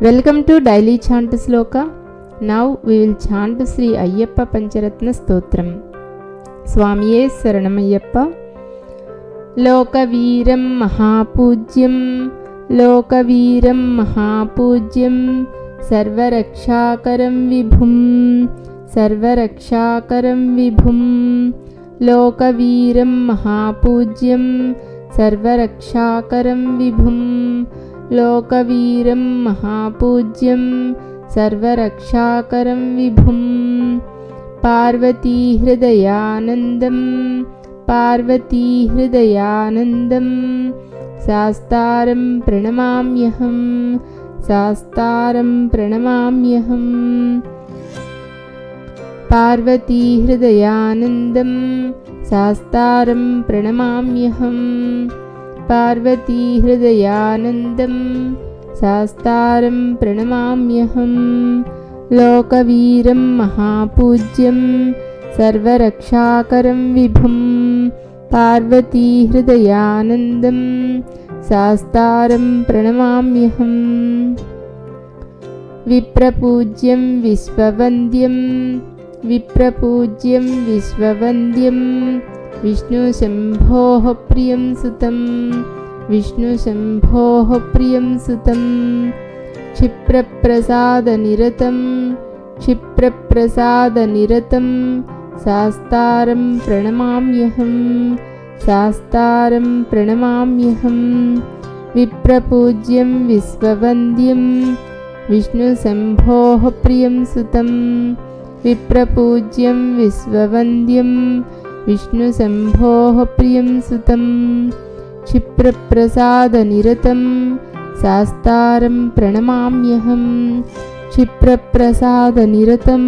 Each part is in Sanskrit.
Welcome to Daily Chant Sloka. Now we will chant Sri Ayyappa Pancharatna Stotram. Swamiye Saranamayappa. Lokaveeram Mahapujyam Lokaveeram Mahapujyam Sarvarakshakaram Vibhum Sarvarakshakaram Vibhum Lokaveeram Mahapujyam Sarvarakshakaram Vibhum Lokaveeram Mahapujyam Sarvarakshakaram Vibhum Parvati Hridayanandam Parvati Hridayanandam Sastaram Pranamamyaham Sastaram Pranamamyaham Parvati Hridayanandam Sastaram Pranamamyaham Parvati Hridayanandam Sastaram Pranamamyaham Lokaveeram Mahapujyam Sarvarakshakaram Vibhum Parvati Hridayanandam Sastaram Pranamamyaham Viprapujyam Visvavandyam Viprapujyam Visvavandyam Vishnu Shambhoh Priyam Sutam Vishnu Shambhoh Priyam Sutam Kshipraprasada Niratam Kshipraprasada Niratam Sastaram Pranamamyaham Sastaram Pranamamyaham Viprapujyam Visvavandyam Vishnu Shambhoh Priyam Sutam Viprapujyam Visvavandyam Vishnu Shambhoh Priyam Sutam Kshipraprasada Niratam Sastaram Pranamamyaham Kshipraprasada Niratam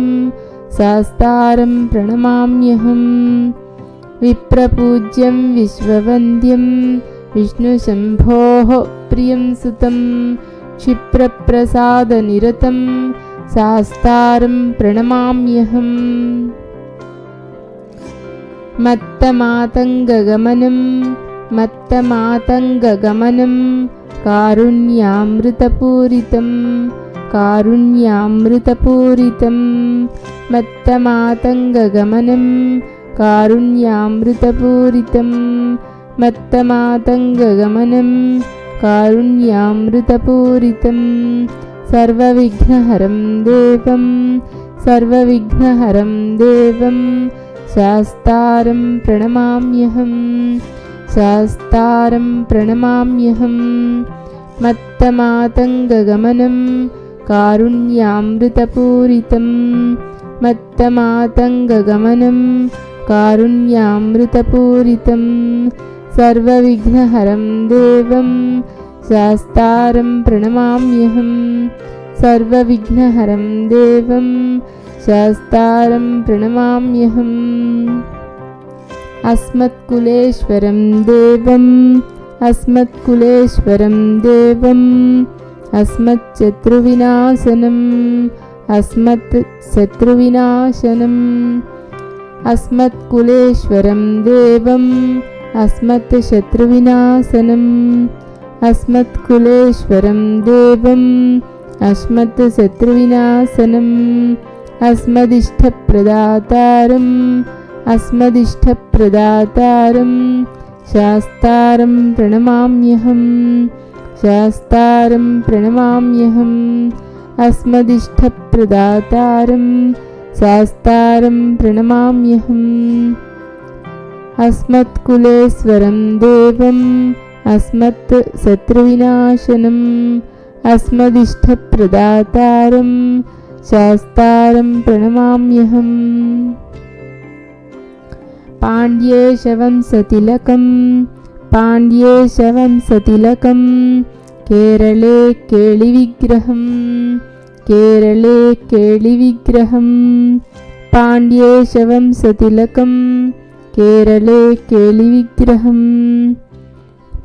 Sastaram Pranamamyaham Viprapujyam Visvavandyam Vishnu Shambhoh Priyam Sutam Kshipraprasada Niratam Sastaram Pranamamyaham Mattamatangagamanam Mattamatangagamanam Karunyamritapuritam Karunyamritapuritam Mattamatangagamanam Karunyamritapuritam Mattamatangagamanam Karunyamritapuritam Sarvavignaharam Devam Sarvavignaharam Devam Shastaram Pranamamyaham Shastaram Pranamamyaham Mattamatangagamanam Karunyamritapuritam Mattamatangagamanam Karunyamritapuritam Sarvavignaharam Devam Shastaram Pranamamyaham Sarvavignaharam Devam Shastaram Pranamamyaham Asmatkuleshwaram Devam Asmatkuleshwaram Devam Asmatchatruvināsanam Asmatchatruvināsanam Asmatkuleshwaram Devam Asmatchatruvināsanam Asmatkuleshwaram Devam Asmatchatruvināsanam Asmadishthapradatāram Asmadishthapradatāram Shastaram Pranamamyaham Shastaram Pranamamyaham Asmadishthapradatāram Shastaram Pranamamyaham Asmatkuleswaram Devam Asmatsatruvināsanam Asmadishthapradatāram Shastaram Pranamamyaham Pandyeshavam Satilakam Pandyeshavam Satilakam Kerale Kelivigraham Kerale Kelivigraham Pandyeshavam Satilakam Kerale Kelivigraham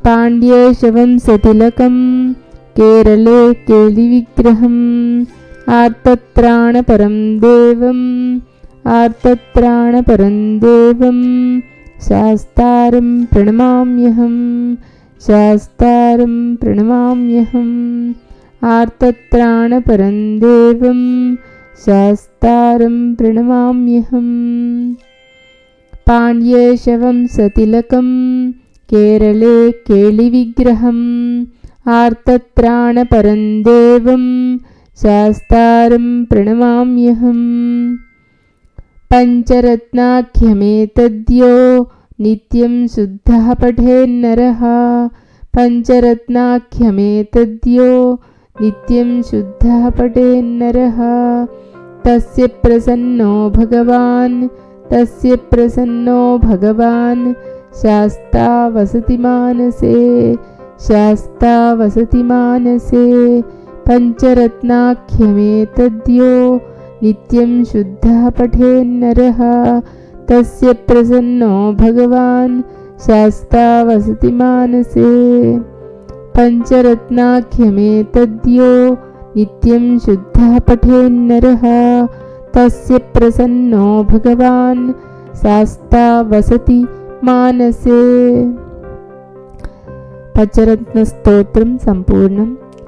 Pandyeshavam Satilakam Kerale Kelivigraham Artatrānaparam Devam Artatrānaparam Devam शास्तारं प्रणमाम्यहं शास्तारं प्रणमाम्यहं आर्तत्राणपरं देवं शास्तारं प्रणमाम्यहम्। पाण्ड्येशवंशतिलकं केरले केळिविग्रहम् आर्तत्राणपरं देवं शास्तारं प्रणमाम्यहम्। पञ्चरत्नाख्यमेतद्यो नित्यं शुद्धः पठेन्नरः पञ्चरत्नाख्यमेतद्यो नित्यं शुद्धः पठेन्नरः तस्य प्रसन्नो भगवान् तस्य प्रसन्नो भगवान् शास्ता वसति मानसे शास्ता वसति मानसे। पञ्चरत्नाख्यमेतद्यो नित्यं शुद्धः पठेन्नरः तस्य प्रसन्नो भगवान् शास्ता वसति मानसे। पञ्चरत्नाख्यमेतद्यो नित्यं शुद्धः पठेन्नरः तस्य प्रसन्नो भगवान् शास्ता वसति मानसे। पंचरत्न स्तोत्रं संपूर्णम्।